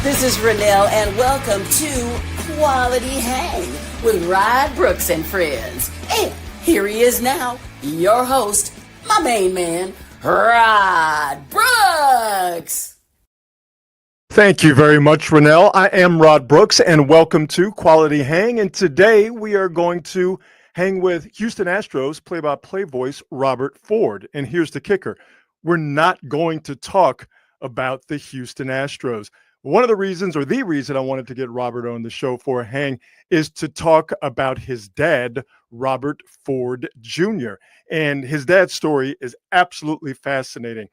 This is Renelle, and welcome to Quality Hang with Rod Brooks and friends. And here he is now, your host, my main man, Rod Brooks. Thank you very much, Renelle. I am Rod Brooks, and welcome to Quality Hang. And today we are going to hang with Houston Astros play-by-play voice Robert Ford. And here's the kicker. We're not going to talk about the Houston Astros. One of the reasons, or the reason I wanted to get Robert on the show for a hang, is to talk about his dad, Robert Ford Jr. And his dad's story is absolutely fascinating.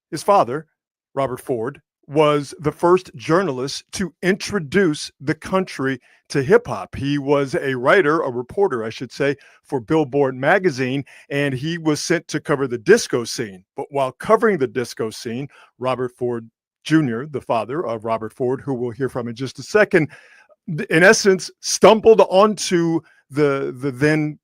His father, Robert Ford, was the first journalist to introduce the country to hip hop. He was a writer, a reporter, I should say, for Billboard magazine, and he was sent to cover the disco scene. But while covering the disco scene, Robert Ford Jr., the father of Robert Ford, who we'll hear from in just a second, in essence, stumbled onto the then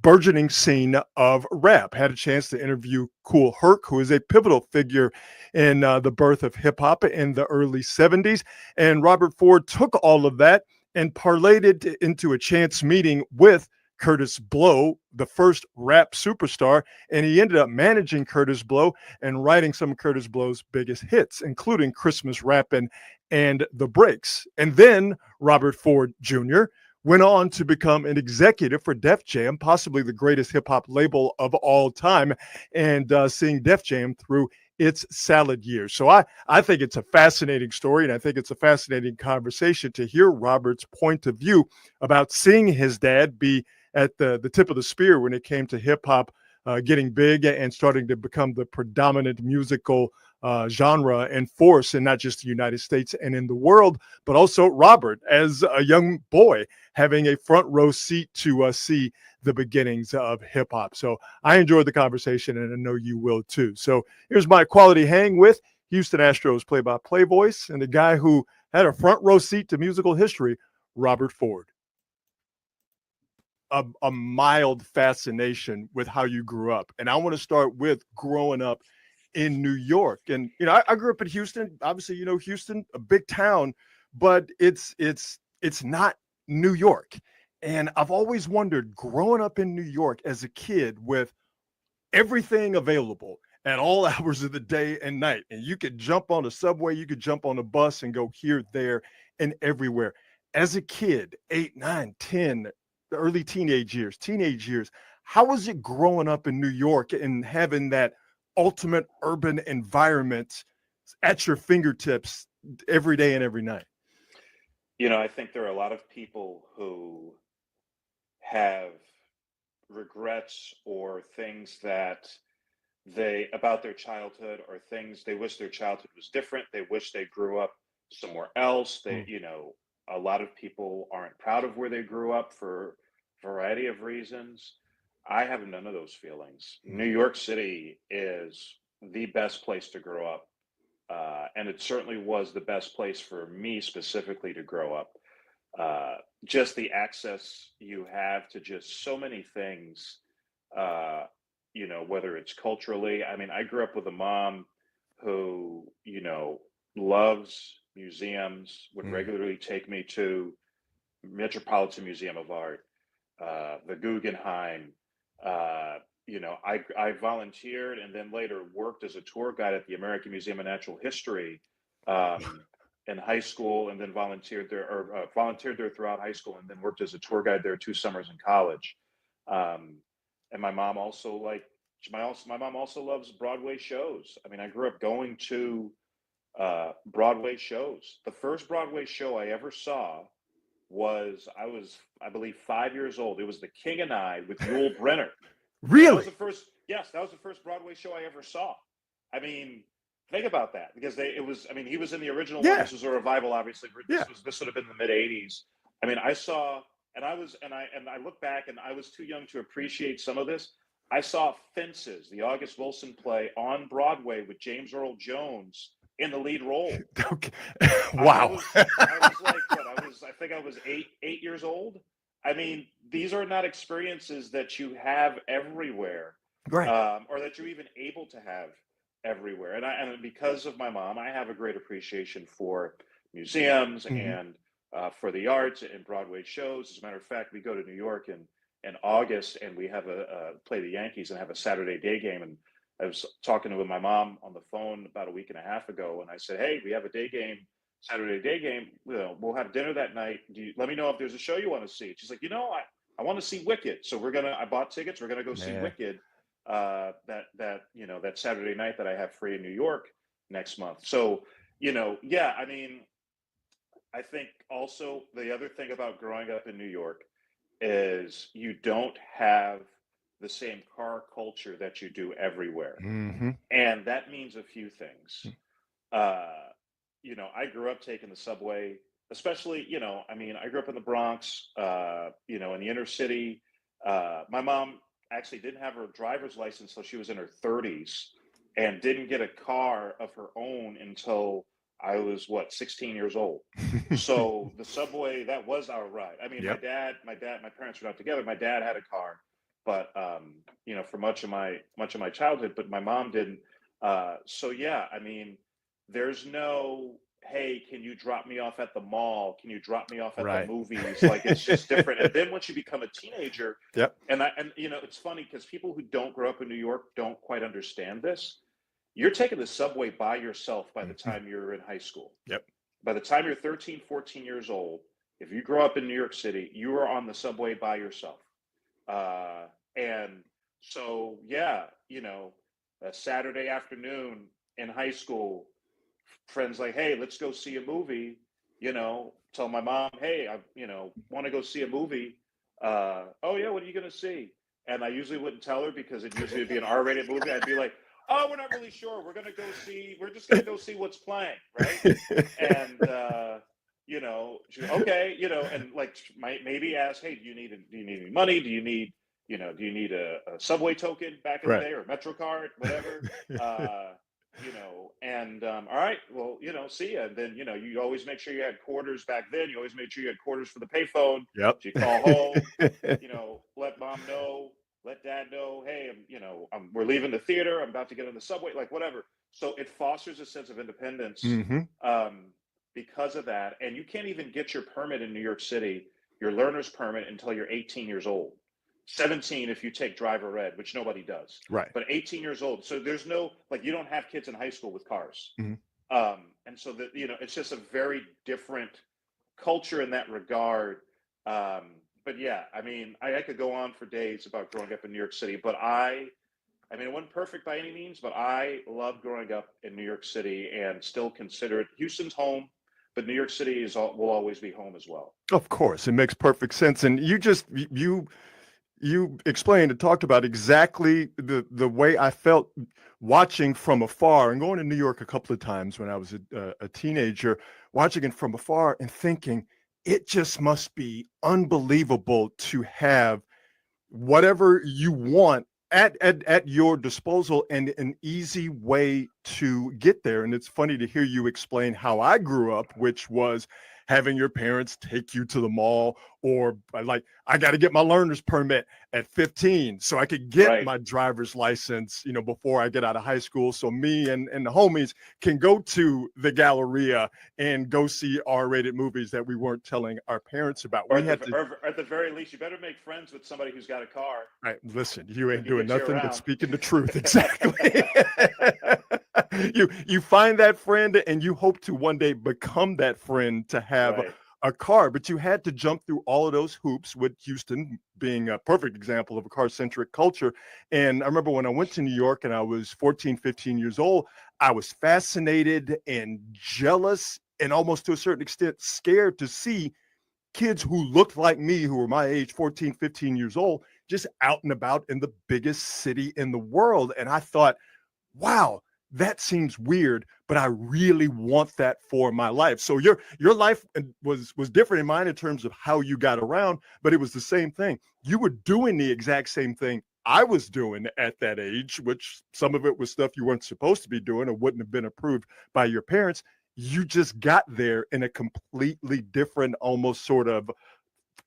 burgeoning scene of rap. Had a chance to interview Kool Herc, who is a pivotal figure in the birth of hip hop in the early 70s. And Robert Ford took all of that and parlayed it into a chance meeting with Curtis Blow, the first rap superstar, and he ended up managing Curtis Blow and writing some of Curtis Blow's biggest hits, including Christmas Rappin' and The Breaks. And then Robert Ford Jr. went on to become an executive for Def Jam, possibly the greatest hip-hop label of all time, and seeing Def Jam through its salad years. So I think it's a fascinating story, and I think it's a fascinating conversation to hear Robert's point of view about seeing his dad be at the tip of the spear when it came to hip-hop getting big and starting to become the predominant musical genre and force in not just the United States and in the world, but also Robert as a young boy having a front row seat to see the beginnings of hip hop. So I enjoyed the conversation, and I know you will too. So here's my quality hang with Houston Astros play-by-play voice and the guy who had a front row seat to musical history, Robert Ford. A mild fascination with how you grew up. And I want to start with growing up in New York. And, you know, I grew up in Houston. Obviously, you know, Houston, a big town, but it's not New York. And I've always wondered, growing up in New York as a kid with everything available at all hours of the day and night, and you could jump on a subway, you could jump on a bus and go here, there, and everywhere. As a kid, 8, 9, 10, the early teenage years, how was it growing up in New York and having that ultimate urban environment at your fingertips every day and every night? You know, I think there are a lot of people who have regrets or things that they about their childhood or things they wish their childhood was different. They wish they grew up somewhere else. They, Mm. you know, a lot of people aren't proud of where they grew up for a variety of reasons. I have none of those feelings. New York City is the best place to grow up. And it certainly was the best place for me specifically to grow up. Just the access you have to just so many things, uh, you know, whether it's culturally. I mean, I grew up with a mom who, you know, loves museums, would Mm. regularly take me to Metropolitan Museum of Art, the Guggenheim. You know, I volunteered and then later worked as a tour guide at the American Museum of Natural History in high school, and then volunteered there throughout high school, and then worked as a tour guide there 2 summers in college. Um, and my mom also my mom also loves Broadway shows. I mean, I grew up going to Broadway shows. The first Broadway show I ever saw I believe 5 years old. It was The King and I with Yul Brynner. And that was the Really? first, yes, that was the first Broadway show I ever saw. I mean, think about that because I mean, he was in the original one. Yeah, This was a revival, obviously. yeah. This would have been the mid 80s. I mean, I saw, and I look back and I was too young to appreciate some of this. I saw Fences, the August Wilson play on Broadway with James Earl Jones in the lead role. Okay. I Wow. I was like, what? I think I was 8 years old. I mean, these are not experiences that you have everywhere, Right. or that you're even able to have everywhere. And because of my mom, I have a great appreciation for museums Hmm. and for the arts and Broadway shows. As a matter of fact, we go to New York in August, and we have a play the Yankees and have a Saturday day game. And I was talking with my mom on the phone about a week and a half ago, and I said, "Hey, we have a day game, Saturday day game. You know, we'll have dinner that night. Let me know if there's a show you want to see." She's like, I want to see Wicked, so I bought tickets. We're gonna go see Yeah. Wicked that Saturday night that I have free in New York next month. So yeah, I mean, I think also the other thing about growing up in New York is you don't have the same car culture that you do everywhere. Hmm. And that means a few things. Uh, I grew up taking the subway, especially, I mean, I grew up in the Bronx, in the inner city. My mom actually didn't have her driver's license until she was in her 30s and didn't get a car of her own until I was, 16 years old. So the subway, that was our ride. I mean, Yep. my parents were not together. My dad had a car, but for much of my childhood, but my mom didn't. So yeah, I mean, there's no, hey, can you drop me off at the mall? Can you drop me off at the Right. movies? Like, it's just different. And then once you become a teenager, Yep. and it's funny because people who don't grow up in New York don't quite understand this. You're taking the subway by yourself by the Mhm. time you're in high school. Yep. By the time you're 13, 14 years old, if you grow up in New York City, you are on the subway by yourself. And so, yeah, a Saturday afternoon in high school, friends like, hey, let's go see a movie. Tell my mom, hey, I want to go see a movie. Oh yeah, what are you gonna see? And I usually wouldn't tell her because it usually would be an R-rated movie. I'd be like, oh, we're not really sure. We're just gonna go see what's playing, right? And okay, and like might maybe ask, hey, do you need any money? Do you need a subway token back in the Right. day, or a Metro card, whatever? Uh, and all right, well, see ya. And then you always make sure you had quarters back then. You always made sure you had quarters for the payphone. Yep. So you call home, let mom know, let dad know, hey, we're leaving the theater. I'm about to get on the subway, like whatever. So it fosters a sense of independence Hmm. um, because of that. And you can't even get your permit in New York City, your learner's permit, until you're 18 years old. 17 if you take driver ed, which nobody does, Right. but 18 years old. So there's no, like, you don't have kids in high school with cars. Hmm. And so that, it's just a very different culture in that regard. But yeah, I mean, I could go on for days about growing up in New York City, but I mean, it wasn't perfect by any means, but I love growing up in New York City and still consider it Houston's home, but New York City will always be home as well. Of course, it makes perfect sense. And you explained and talked about exactly the way I felt watching from afar and going to New York a couple of times when I was a teenager, watching it from afar and thinking it just must be unbelievable to have whatever you want at your disposal and an easy way to get there. And it's funny to hear you explain how I grew up, which was having your parents take you to the mall, or like, I got to get my learner's permit at 15 so I could get Right. my driver's license, before I get out of high school. So me and the homies can go to the Galleria and go see R-rated movies that we weren't telling our parents about. Or We had to. at the very least, you better make friends with somebody who's got a car Right, listen, you that ain't can doing get you nothing but around. speaking the truth. Exactly. You find that friend and you hope to one day become that friend to have Right. a car, but you had to jump through all of those hoops, with Houston being a perfect example of a car-centric culture. And I remember when I went to New York and I was 14, 15 years old, I was fascinated and jealous and almost to a certain extent scared to see kids who looked like me, who were my age, 14, 15 years old, just out and about in the biggest city in the world. And I thought, wow, that seems weird, but I really want that for my life. So your life was different in mine in terms of how you got around, but it was the same thing. You were doing the exact same thing I was doing at that age, which some of it was stuff you weren't supposed to be doing or wouldn't have been approved by your parents. You just got there in a completely different, almost sort of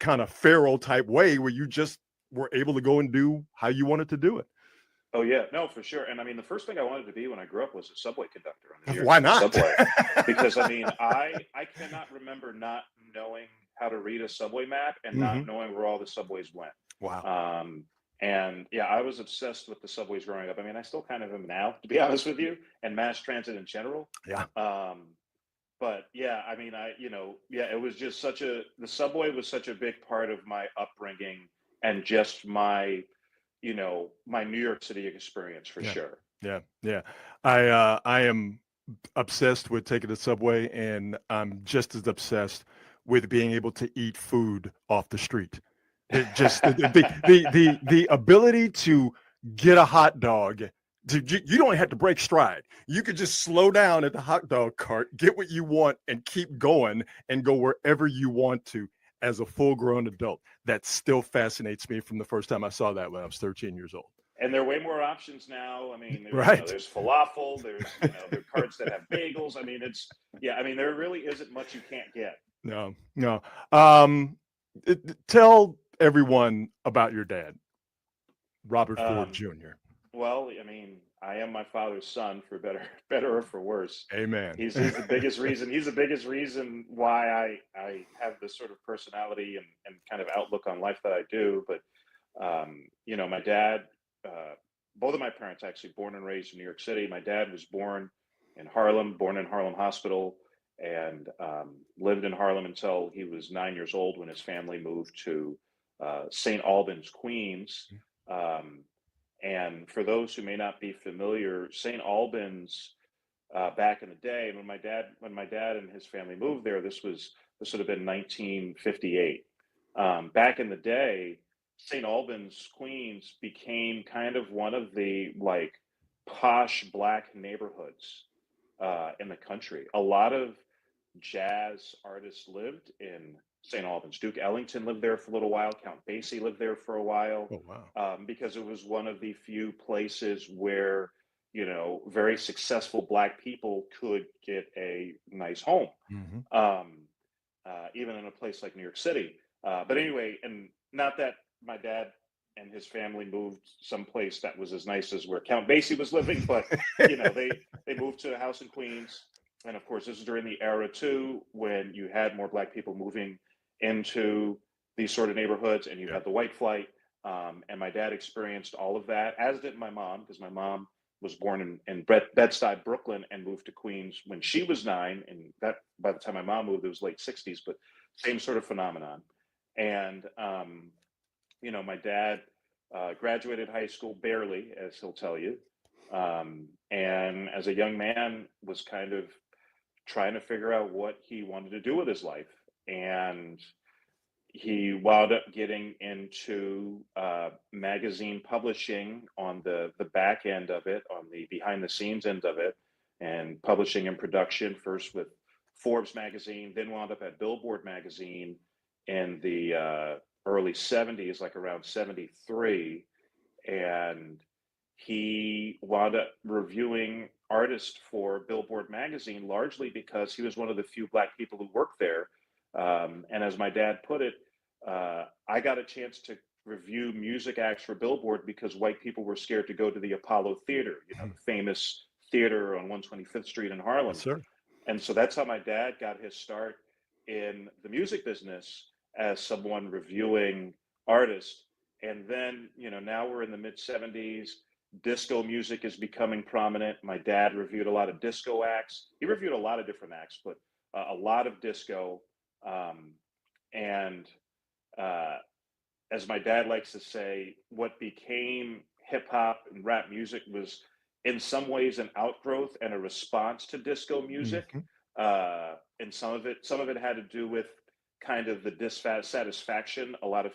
kind of feral type way where you just were able to go and do how you wanted to do it. Oh yeah, no, for sure. And I mean, the first thing I wanted to be when I grew up was a subway conductor on the New York Why City not? subway, because I mean, I cannot remember not knowing how to read a subway map and Hmm. not knowing where all the subways went. Wow. Um, and yeah, I was obsessed with the subways growing up. I mean, I still kind of am now, to be honest with you, and mass transit in general. Yeah. Um, but yeah, I mean, yeah, it was just the subway was such a big part of my upbringing and just my New York City experience for Yeah. sure. Yeah. Yeah. I am obsessed with taking the subway, and I'm just as obsessed with being able to eat food off the street. The ability to get a hot dog. You don't have to break stride. You could just slow down at the hot dog cart, get what you want, and keep going and go wherever you want to as a full grown adult. That still fascinates me from the first time I saw that when I was 13 years old. And there are way more options now. I mean, Right. there's falafel, there are carts that have bagels. I mean, yeah, I mean, there really isn't much you can't get. No, no. Um, Tell everyone about your dad, Robert Ford Um, Jr. well, I mean, I am my father's son for better, better or for worse. Amen. He's the biggest reason why I have this sort of personality and kind of outlook on life that I do. But my dad, uh, both of my parents actually born and raised in New York City. My dad was born in Harlem Hospital, and lived in Harlem until he was 9 years old when his family moved to St. Albans, Queens. Um, and for those who may not be familiar, St. Albans back in the day, when my dad and his family moved there, this would have been 1958. Back in the day, St. Albans, Queens became kind of one of the like posh black neighborhoods in the country. A lot of jazz artists lived in St. Albans. Duke Ellington lived there for a little while. Count Basie lived there for a while, Oh wow. because it was one of the few places where very successful black people could get a nice home, Hmm. um, even in a place like New York City. But anyway, and not that my dad and his family moved someplace that was as nice as where Count Basie was living, but they moved to a house in Queens, and of course, this is during the era too when you had more black people moving into these sort of neighborhoods, and you Yeah. had the white flight. And my dad experienced all of that, as did my mom, because my mom was born in Bed-Stuy, Brooklyn, and moved to Queens when she was 9. And that by the time my mom moved, it was late '60s, but same sort of phenomenon. And my dad graduated high school barely, as he'll tell you, and as a young man was kind of trying to figure out what he wanted to do with his life. And he wound up getting into magazine publishing on the back end of it, on the behind the scenes end of it, and publishing and production first with Forbes magazine, then wound up at Billboard magazine in the early '70s, like around '73. And he wound up reviewing artists for Billboard magazine, largely because he was one of the few black people who worked there. And as my dad put it, I got a chance to review music acts for Billboard because white people were scared to go to the Apollo Theater, Mhm. the famous theater on 125th Street in Harlem. Yes, sir. And so that's how my dad got his start in the music business, as someone reviewing artists. And then, now we're in the mid '70s. Disco music is becoming prominent. My dad reviewed a lot of disco acts. He reviewed a lot of different acts, but a lot of disco. Um, and uh, as my dad likes to say, what became hip hop and rap music was in some ways an outgrowth and a response to disco music. Hmm. And some of it had to do with kind of the dissatisfaction a lot of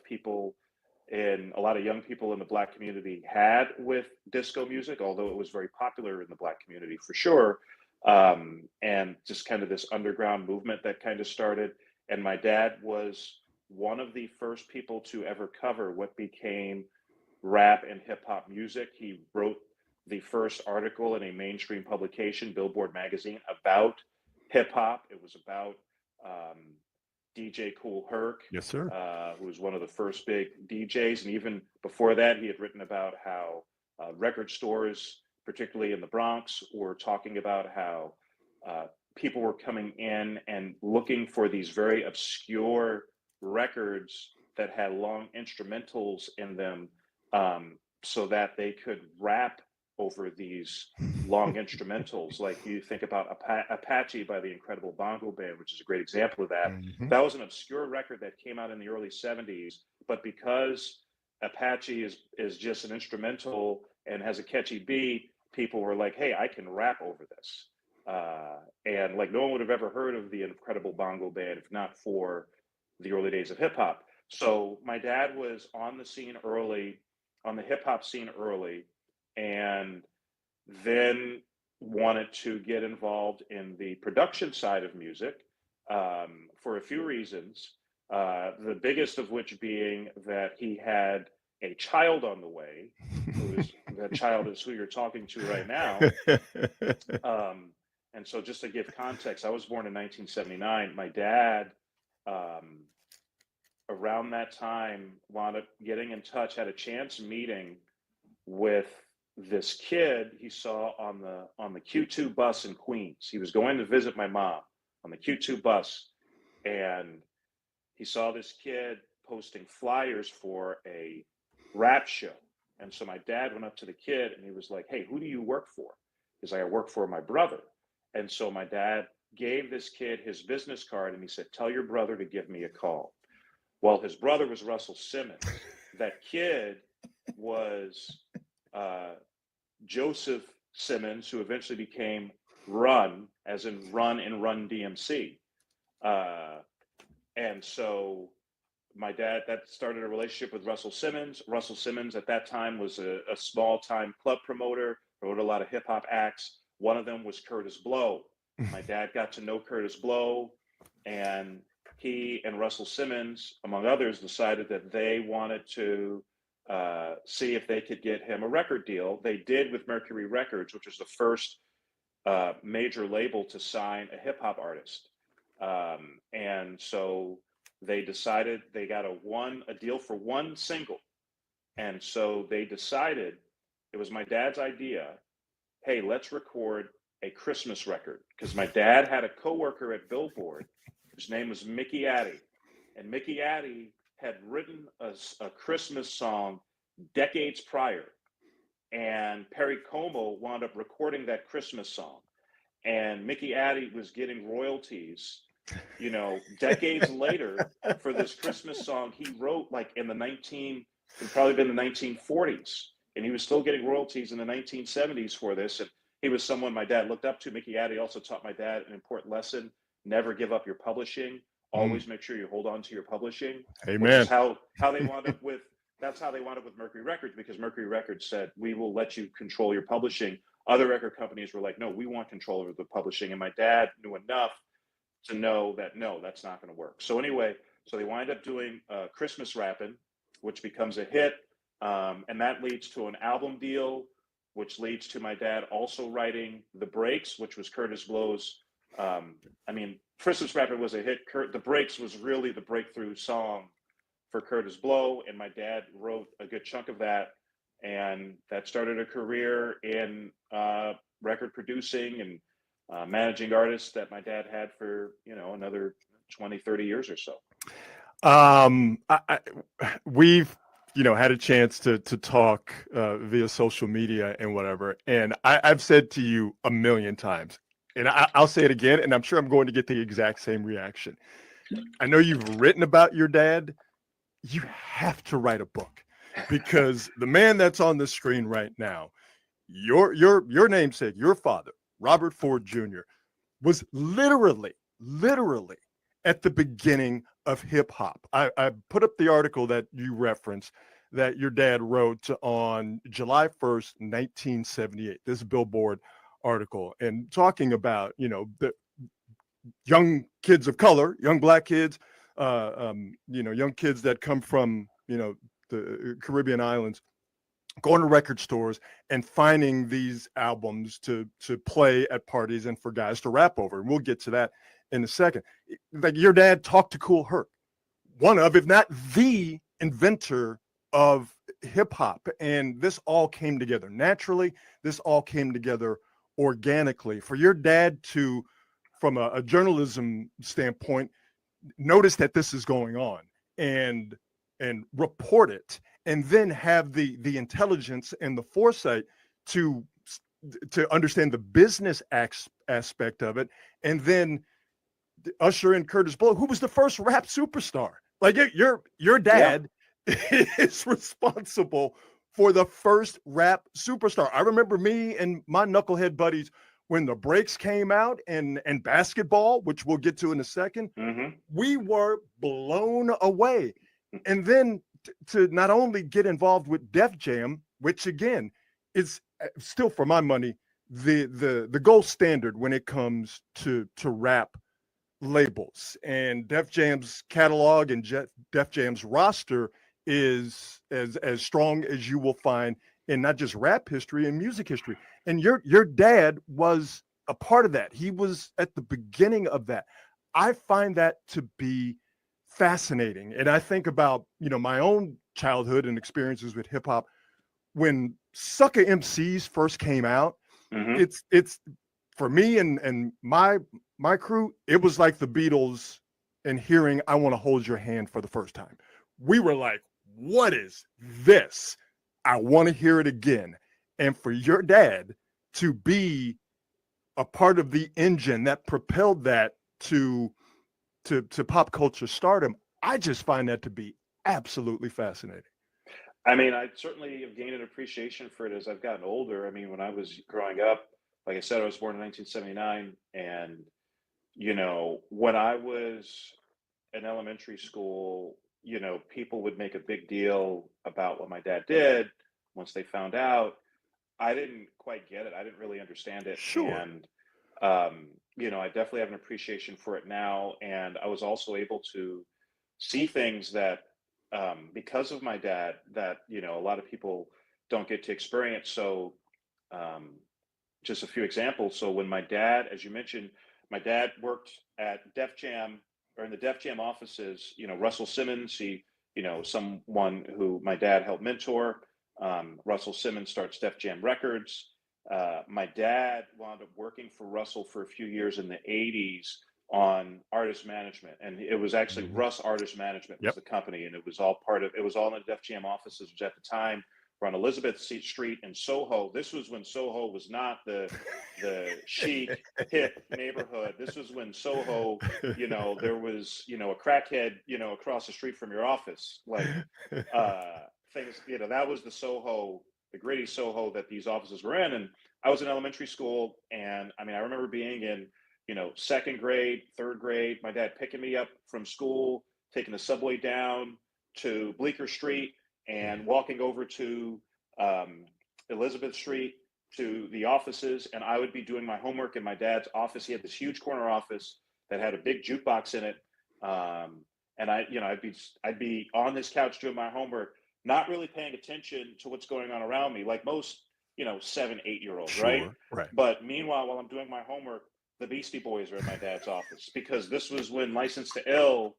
young people in the black community had with disco music, although it was very popular in the black community for sure. And just kind of this underground movement that kind of started. And my dad was one of the first people to ever cover what became rap and hip hop music. He wrote the first article in a mainstream publication, Billboard magazine, about hip hop. It was about um, DJ Kool Herc, Yes, sir. who was one of the first big DJs. And even before that, he had written about how record stores, particularly in the Bronx, were talking about how people were coming in and looking for these very obscure records that had long instrumentals in them, so that they could rap over these long instrumentals. Like you think about Apache by the Incredible Bongo Band, which is a great example of that. Mm-hmm. That was an obscure record that came out in the early 70s, but because Apache is just an instrumental and has a catchy beat, people were like, hey, I can rap over this. And like no one would have ever heard of the Incredible Bongo Band if not for the early days of hip hop. So my dad was on the scene early, on the hip hop scene early, and then wanted to get involved in the production side of music for a few reasons. The biggest of which being that he had a child on the way. That child is who you're talking to right now. And so just to give context, I was born in 1979. My dad, around that time, wound up getting in touch, had a chance meeting with this kid he saw on the Q2 bus in Queens. He was going to visit my mom on the Q2 bus, and he saw this kid posting flyers for a rap show. And so my dad went up to the kid and he was like, hey, who do you work for? He's like, I work for my brother. And so my dad gave this kid his business card and he said, tell your brother to give me a call. Well, his brother was Russell Simmons. That kid was Joseph Simmons, who eventually became Run, as in Run in Run DMC. And so my dad, that started a relationship with Russell Simmons. Russell Simmons at that time was a small-time club promoter, wrote a lot of hip-hop acts. One of them was Curtis Blow. My dad got to know Curtis Blow, and he and Russell Simmons, among others, decided that they wanted to see if they could get him a record deal. They did with Mercury Records, which was the first major label to sign a hip-hop artist. And so they decided they got a deal for one single. And so they decided, it was my dad's idea, hey, let's record a Christmas record. Because my dad had a coworker at Billboard whose name was Mickey Addy. And Mickey Addy had written a Christmas song decades prior. And Perry Como wound up recording that Christmas song. And Mickey Addy was getting royalties, decades later for this Christmas song he wrote like it'd probably been the 1940s. And he was still getting royalties in the 1970s for this. And he was someone my dad looked up to. Mickey Addy also taught my dad an important lesson: never give up your publishing. Always make sure you hold on to your publishing. Amen. Which is how they wound up with. That's how they wound up with Mercury Records, because Mercury Records said, we will let you control your publishing. Other record companies were like, no, we want control over the publishing. And my dad knew enough to know that, no, that's not going to work. So anyway, they wind up doing Christmas Rappin', which becomes a hit. And that leads to an album deal, which leads to my dad also writing The Breaks, which was Curtis Blow's. Christmas Rappin' was a hit. The Breaks was really the breakthrough song for Curtis Blow, and my dad wrote a good chunk of that, and that started a career in record producing and managing artists that my dad had for another 20, 30 years or so. We've had a chance to talk via social media and whatever, and I've said to you a million times, and I'll say it again, and I'm sure I'm going to get the exact same reaction. I know you've written about your dad. You have to write a book, because the man that's on the screen right now, your namesake, your father, Robert Ford Jr., was literally at the beginning of hip hop. I put up the article that you referenced that your dad wrote on July 1st, 1978, this Billboard article, and talking about, the young kids of color, young black kids, young kids that come from, the Caribbean islands, going to record stores and finding these albums to play at parties and for guys to rap over. And we'll get to that in a second. Like, your dad talked to Kool Herc, one of, if not the inventor of hip hop, and this all came together naturally. This all came together organically. For your dad to, from a journalism standpoint, notice that this is going on and report it, and then have the intelligence and the foresight to understand the business aspect of it, and then usher in Curtis Blow, who was the first rap superstar. Like your dad is responsible for the first rap superstar. I remember me and my knucklehead buddies when the breaks came out and basketball, which we'll get to in a second. Mm-hmm. We were blown away. And then to not only get involved with Def Jam, which again is still, for my money, the gold standard when it comes to rap labels, and Def Jam's catalog and Def Jam's roster is as strong as you will find in not just rap history and music history. And your dad was a part of that. He was at the beginning of that. I find that to be fascinating. And I think about, my own childhood and experiences with hip hop. When Sucker MCs first came out, Mm-hmm. it's for me and my crew, it was like the Beatles and hearing I Want to Hold Your Hand for the first time. We were like, what is this? I want to hear it again. And for your dad to be a part of the engine that propelled that to pop culture stardom, I just find that to be absolutely fascinating. I mean, I certainly have gained an appreciation for it as I've gotten older. I mean, when I was growing up, like I said, I was born in 1979, and when I was in elementary school, people would make a big deal about what my dad did. Once they found out, I didn't quite get it. I didn't really understand it. Sure. And, I definitely have an appreciation for it now. And I was also able to see things that, because of my dad, that, a lot of people don't get to experience. So, just a few examples. So when my dad, as you mentioned, my dad worked at Def Jam, or in the Def Jam offices. Russell Simmons, someone who my dad helped mentor. Russell Simmons starts Def Jam Records. My dad wound up working for Russell for a few years in the 80s on artist management. And it was actually Russ Artist Management was the company. And it was all in the Def Jam offices, which at the time were on Elizabeth Street in Soho. This was when Soho was not the chic, hip neighborhood. This was when Soho, there was, a crackhead, across the street from your office. Like things, that was the Soho, the gritty Soho that these offices were in. And I was in elementary school. And I mean, I remember being in, second grade, third grade, my dad picking me up from school, taking the subway down to Bleecker Street, and walking over to Elizabeth Street to the offices. And I would be doing my homework in my dad's office. He had this huge corner office that had a big jukebox in it. And I'd be on this couch doing my homework, not really paying attention to what's going on around me, like most, 7, 8-year-olds, Sure, right? But meanwhile, while I'm doing my homework, the Beastie Boys are in my dad's office, because this was when License to Ill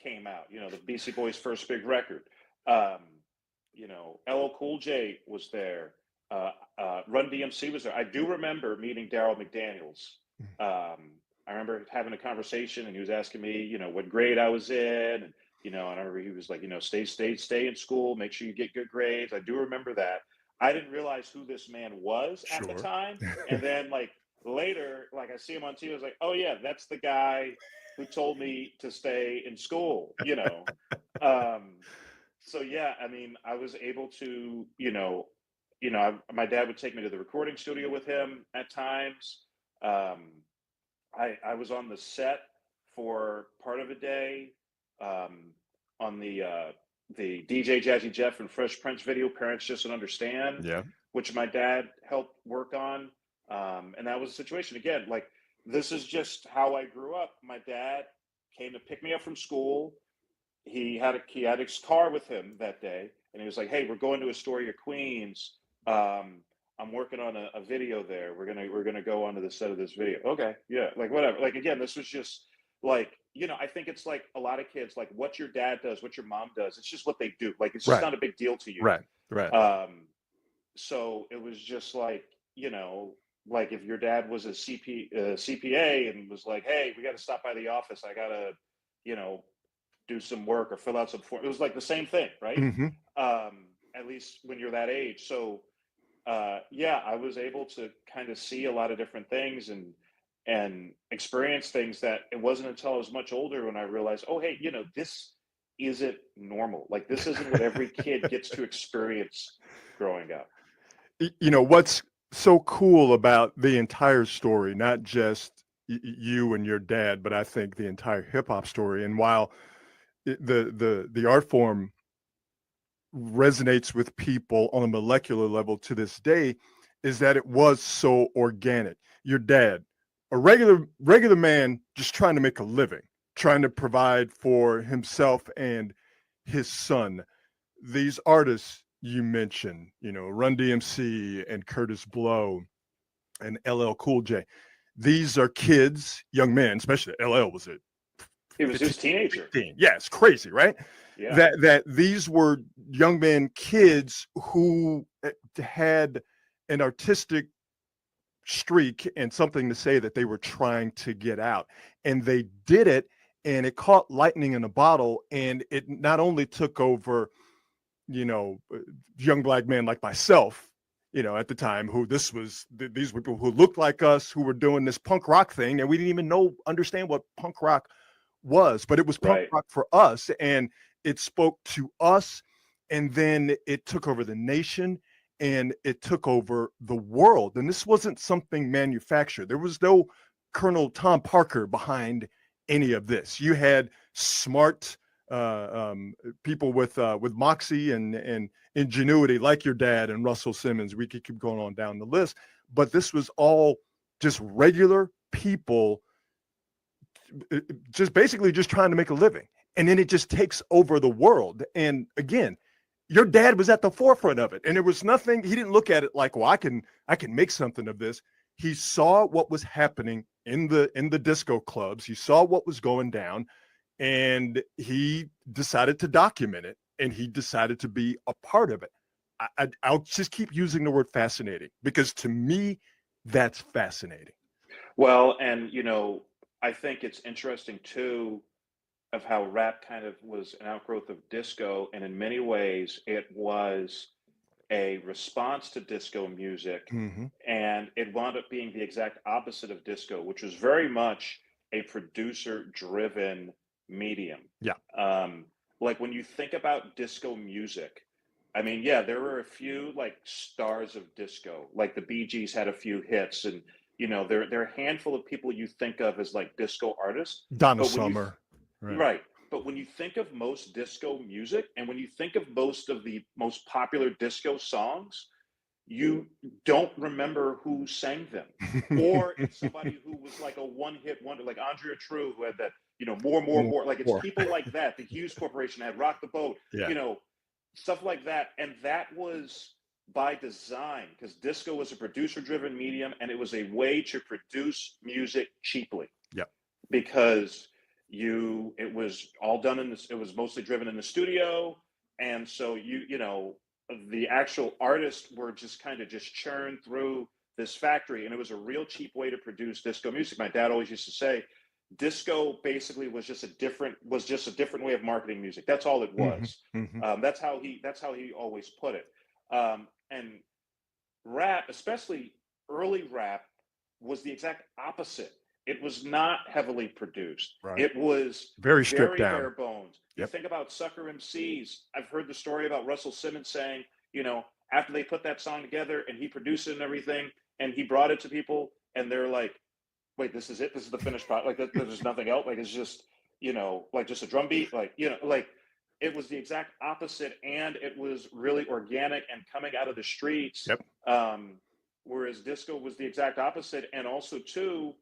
came out, the Beastie Boys' first big record. LL Cool J was there. Run DMC was there. I do remember meeting Darryl McDaniels. I remember having a conversation, and he was asking me, what grade I was in, and and I remember he was like, stay in school, make sure you get good grades. I do remember that. I didn't realize who this man was at the time, and then like later, like I see him on TV, I was like, oh yeah, that's the guy who told me to stay in school. So yeah, I mean, I was able to, my dad would take me to the recording studio with him at times. I was on the set for part of a day, on the DJ Jazzy Jeff and Fresh Prince video, Parents Just Don't Understand, which my dad helped work on. And that was a situation, again, like, this is just how I grew up. My dad came to pick me up from school. He had his car with him that day, and he was like, "Hey, we're going to Astoria, Queens. I'm working on a video there. We're gonna go onto the set of this video." Okay, yeah, like whatever. Like again, this was just like, I think it's like a lot of kids, like what your dad does, what your mom does, it's just what they do. Like, it's just Right. not a big deal to you. Right. Right. So it was just like, like if your dad was a CPA and was like, hey, we got to stop by the office. I got to, you know, do some work or fill out some form. It was like the same thing, right? Hmm. At least when you're that age. So, yeah, I was able to kind of see a lot of different things and experience things that it wasn't until I was much older when I realized, oh, hey, this isn't normal. Like, this isn't what every kid gets to experience growing up. What's so cool about the entire story, not just you and your dad, but I think the entire hip hop story. And while the art form resonates with people on a molecular level to this day, is that it was so organic. Your dad, a regular man, just trying to make a living, trying to provide for himself and his son. These artists you mentioned, Run DMC and Curtis Blow and LL Cool J. These are kids, young men, especially LL was it. It was 15, just teenager. 15. Yeah, it's crazy, right? Yeah. That these were young men, kids who had an artistic streak and something to say that they were trying to get out. And they did it, and it caught lightning in a bottle, and it not only took over, young black men like myself, at the time, who these were people who looked like us, who were doing this punk rock thing, and we didn't even understand what punk rock was, but it was punk Right. rock for us, and it spoke to us, and then it took over the nation, and it took over the world. And this wasn't something manufactured. There was no Colonel Tom Parker behind any of this. You had smart people with moxie and ingenuity, like your dad and Russell Simmons. We could keep going on down the list, but this was all just regular people, just basically just trying to make a living. And then it just takes over the world. And again, your dad was at the forefront of it, and there was nothing. He didn't look at it like, well, I can make something of this. He saw what was happening in the disco clubs. He saw what was going down, and he decided to document it, and he decided to be a part of it. I'll just keep using the word fascinating, because to me, that's fascinating. Well, and I think it's interesting too of how rap kind of was an outgrowth of disco, and in many ways it was a response to disco music, Mm-hmm. and it wound up being the exact opposite of disco, which was very much a producer-driven medium. Yeah. Like when you think about disco music, I mean, yeah, there were a few like stars of disco, like the Bee Gees had a few hits, and there are a handful of people you think of as like disco artists. Donna But when you Summer. Right. But when you think of most disco music and when you think of most of the most popular disco songs, you don't remember who sang them. Or it's somebody who was like a one-hit wonder, like Andrea True, who had that, more. Like it's More. people like that. The Hughes Corporation had Rock the Boat, Yeah. Stuff like that. And that was by design, because disco was a producer-driven medium, and it was a way to produce music cheaply. Yep. Because it was all done it was mostly driven in the studio, and so the actual artists were just kind of just churned through this factory, and it was a real cheap way to produce disco music. My dad always used to say disco basically was just a different way of marketing music. That's all it was. Mm-hmm. That's how he always put it. And rap, especially early rap, was the exact opposite. It was not heavily produced. Right. It was Very stripped down. bare bones. Yep. You think about Sucker MCs. I've heard the story about Russell Simmons saying, after they put that song together and he produced it and everything, and he brought it to people, and they're like, wait, this is it? This is the finished product? Like, there's nothing else? Like, it's just, like just a drum beat? Like, like it was the exact opposite, and it was really organic and coming out of the streets. Yep. Whereas disco was the exact opposite. And also, too,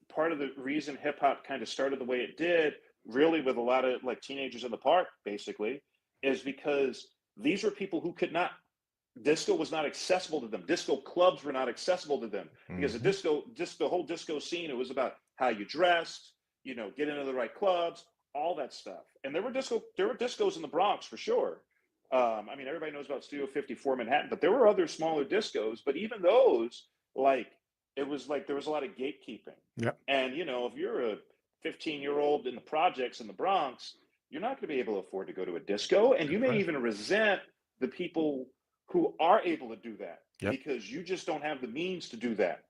part of the reason hip hop kind of started the way it did, really with a lot of like teenagers in the park, basically, is because these were people who could not, disco was not accessible to them. Disco clubs were not accessible to them, because the whole disco scene, it was about how you dressed, get into the right clubs, all that stuff. And there were discos in the Bronx for sure. I mean, everybody knows about Studio 54 Manhattan, but there were other smaller discos. But even those, like, it was like there was a lot of gatekeeping. Yeah. And if you're a 15-year-old in the projects in the Bronx, you're not going to be able to afford to go to a disco, and you may even resent the people who are able to do that because you just don't have the means to do that.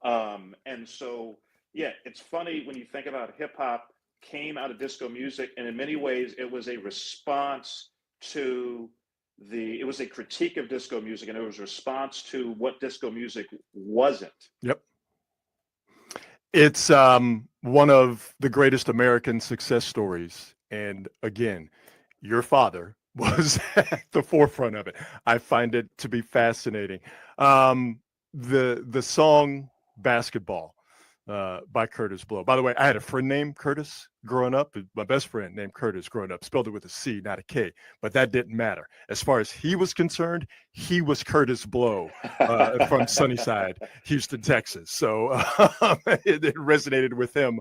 And so, yeah, it's funny when you think about hip hop came out of disco music, and in many ways, it was a response to it was a critique of disco music, and it was a response to what disco music wasn't. Yep. It's one of the greatest American success stories. And again, your father was at the forefront of it. I find it to be fascinating. The song Basketball by Curtis Blow. By the way, I had a friend named Curtis growing up. My best friend named Curtis growing up, spelled it with a C, not a K, but that didn't matter. As far as he was concerned, he was Curtis Blow from Sunnyside, Houston, Texas. So it resonated with him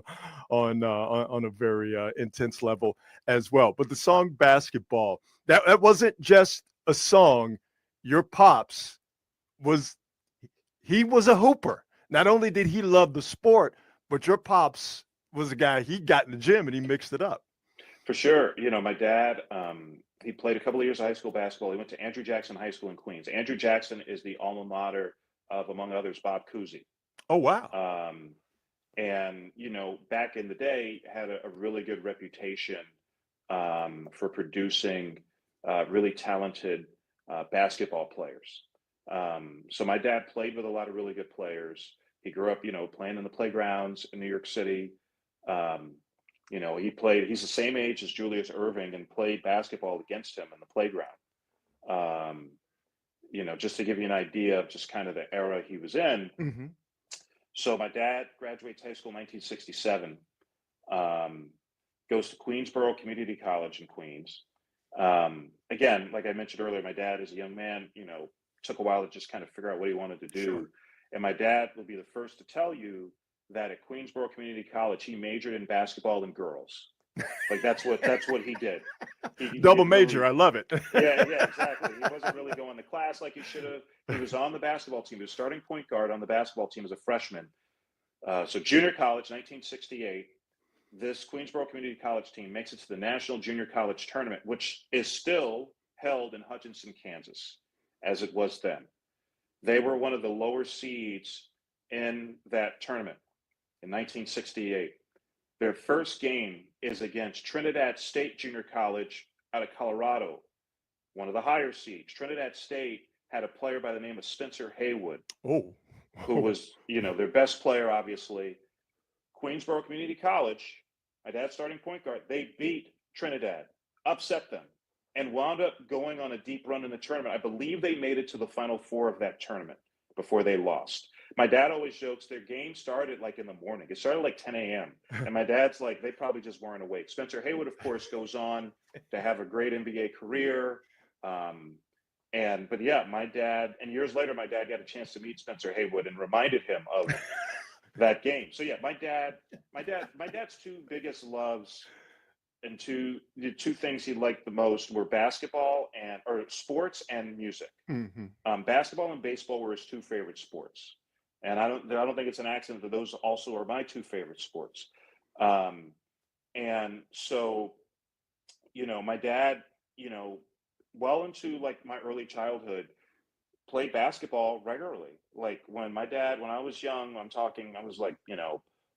on a very intense level as well. But the song Basketball, that wasn't just a song. Your pops he was a hooper. Not only did he love the sport, but your pops was a guy, he got in the gym and he mixed it up. For sure. My dad, he played a couple of years of high school basketball. He went to Andrew Jackson High School in Queens. Andrew Jackson is the alma mater of, among others, Bob Cousy. Oh, wow. And, back in the day, had a really good reputation for producing really talented basketball players. So my dad played with a lot of really good players. He grew up, playing in the playgrounds in New York City. He's the same age as Julius Erving and played basketball against him in the playground. Just to give you an idea of just kind of the era he was in. Mm-hmm. So my dad graduates high school in 1967, goes to Queensborough Community College in Queens. Again, like I mentioned earlier, my dad as a young man, took a while to just kind of figure out what he wanted to do. Sure. And my dad will be the first to tell you that at Queensborough Community College, he majored in basketball and girls. Like that's what he did. Double major. I love it. Yeah, exactly. He wasn't really going to class like he should have. He was on the basketball team. He was starting point guard on the basketball team as a freshman. So junior college, 1968, this Queensborough Community College team makes it to the National Junior College Tournament, which is still held in Hutchinson, Kansas, as it was then. They were one of the lower seeds in that tournament in 1968. Their first game is against Trinidad State Junior College out of Colorado, one of the higher seeds. Trinidad State had a player by the name of Spencer Haywood, who was, their best player, obviously. Queensborough Community College, my dad's starting point guard, they beat Trinidad, upset them, and wound up going on a deep run in the tournament. I believe they made it to the Final Four of that tournament before they lost. My dad always jokes their game started like in the morning. It started like 10 a.m. And my dad's like, they probably just weren't awake. Spencer Haywood, of course, goes on to have a great NBA career. But yeah, my dad, and years later, my dad got a chance to meet Spencer Haywood and reminded him of that game. So yeah, my dad's two biggest loves and the two things he liked the most were basketball or sports and music. Mm-hmm. Basketball and baseball were his two favorite sports. And I don't think it's an accident that those also are my two favorite sports. And so, my dad, well into like my early childhood, played basketball regularly. Like when I was young, I was like,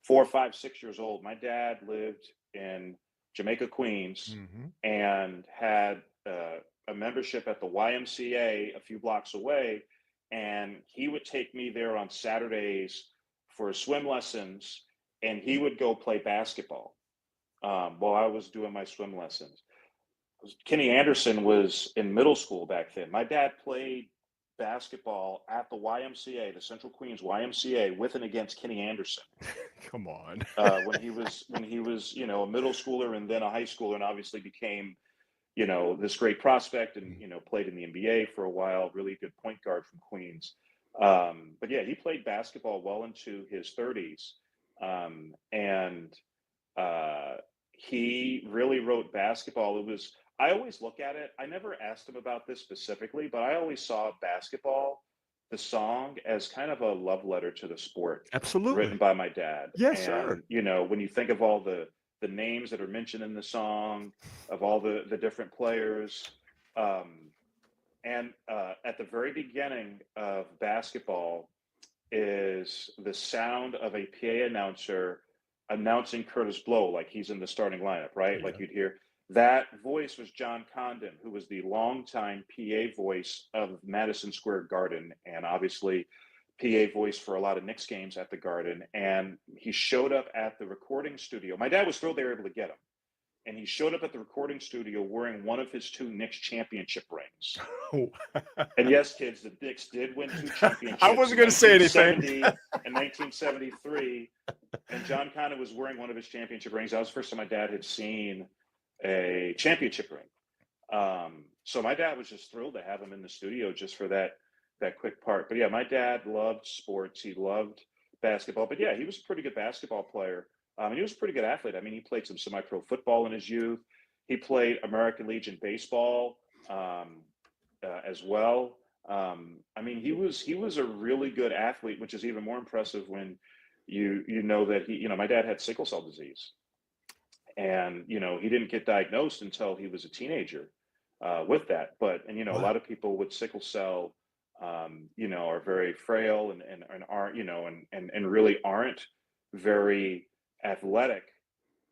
4, 5, 6 years old. My dad lived in Jamaica, Queens, mm-hmm. and had a membership at the YMCA a few blocks away. And he would take me there on Saturdays for swim lessons, and he would go play basketball while I was doing my swim lessons. Kenny Anderson was in middle school back then. My dad played basketball at the YMCA, the Central Queens YMCA, with and against Kenny Anderson. Come on. when he was a middle schooler and then a high schooler, and obviously became this great prospect and, played in the NBA for a while, really good point guard from Queens. But yeah, he played basketball well into his 30s. And He really wrote basketball. I always look at it. I never asked him about this specifically, but I always saw basketball, the song, as kind of a love letter to the sport, written Absolutely. by my dad. Yes, sir. And, when you think of all the names that are mentioned in the song, of all the different players, and at the very beginning of basketball is the sound of a PA announcer announcing Curtis Blow like he's in the starting lineup, right? Yeah. Like you'd hear that voice was John Condon, who was the longtime PA voice of Madison Square Garden, and obviously PA voice for a lot of Knicks games at the Garden. And he showed up at the recording studio. My dad was thrilled they were able to get him. And he showed up at the recording studio wearing one of his 2 Knicks championship rings. And yes, kids, the Knicks did win 2 championships. I wasn't going to say anything. In 1973, and John Condon was wearing one of his championship rings. That was the first time my dad had seen a championship ring. So my dad was just thrilled to have him in the studio just for that quick part. But yeah, my dad loved sports. He loved basketball. But yeah, he was a pretty good basketball player. And he was a pretty good athlete. I mean, he played some semi-pro football in his youth. He played American Legion baseball as well. I mean, he was a really good athlete, which is even more impressive when you know that my dad had sickle cell disease, and he didn't get diagnosed until he was a teenager with that. But a lot of people with sickle cell, are very frail and aren't and really aren't very athletic,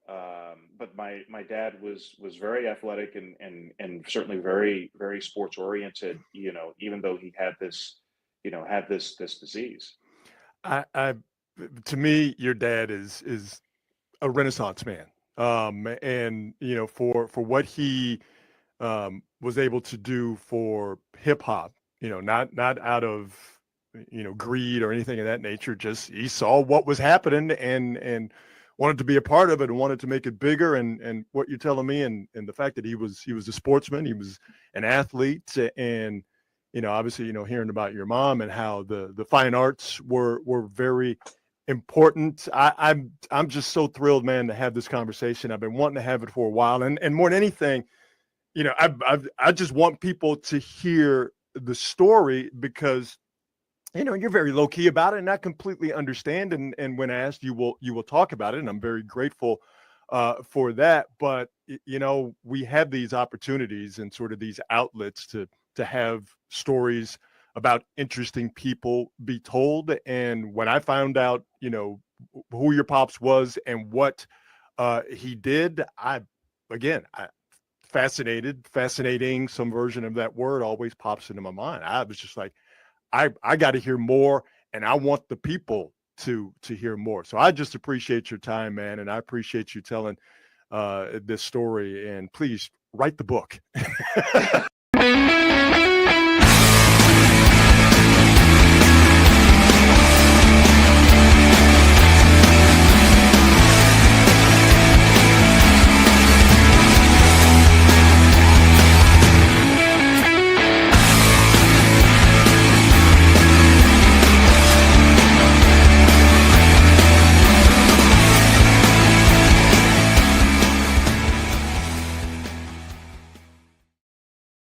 but my dad was very athletic and certainly very, very sports oriented, even though he had this disease. I to me, your dad is a Renaissance man, and for what he was able to do for hip hop, not out of greed or anything of that nature. Just he saw what was happening and wanted to be a part of it and wanted to make it bigger. And what you're telling me and the fact that he was a sportsman, he was an athlete, and obviously hearing about your mom and how the fine arts were very important. I'm just so thrilled, man, to have this conversation. I've been wanting to have it for a while, and more than anything, I just want people to hear the story because you're very low key about it, and I completely understand. And when asked, you will talk about it, and I'm very grateful for that. But we have these opportunities and sort of these outlets to have stories about interesting people be told. And when I found out, who your pops was and what he did, fascinating, some version of that word always pops into my mind. I was just like, I got to hear more, and I want the people to hear more. So I just appreciate your time, man, and I appreciate you telling this story. And please write the book.